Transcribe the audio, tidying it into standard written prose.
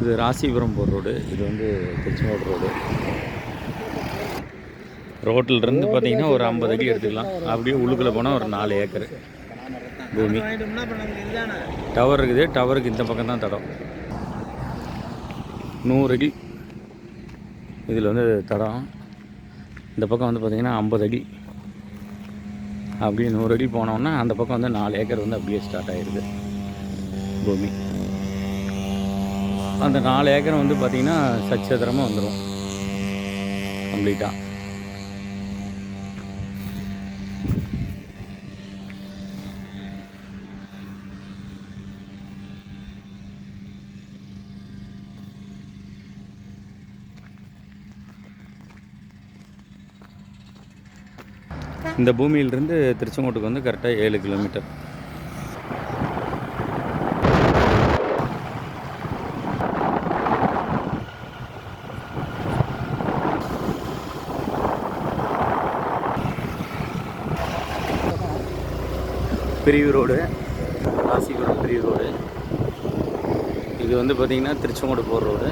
இது ராசிபுரம் போகிற ரோடு. இது வந்து திருச்செங்கோடு ரோடு. ரோட்டிலிருந்து பார்த்தீங்கன்னா ஒரு 50 அடி எடுத்துக்கலாம். அப்படியே உள்ளுக்குள்ளே போனால் ஒரு 4 ஏக்கர் பூமி. டவர் இருக்குது. டவருக்கு இந்த பக்கம் தான் தடம். 100 அடி இதில் வந்து தடம். இந்த பக்கம் வந்து பார்த்திங்கன்னா 50 அடி. அப்படியே 100 அடி போனோன்னா அந்த பக்கம் வந்து 4 ஏக்கர் வந்து அப்படியே ஸ்டார்ட் ஆகிடுது பூமி. அந்த 4 ஏக்கர் வந்து பார்த்திங்கன்னா சச்சத்திரமாக வந்துடும் கம்ப்ளீட்டாக. இந்த பூமியிலிருந்து திருச்செங்கோட்டுக்கு வந்து கரெக்டாக 7 கிலோமீட்டர். பிரிவு ரோடு, ராசிபுரம் பிரிவு ரோடு. இது வந்து பார்த்திங்கன்னா திருச்செங்கோடு போகிற ரோடு.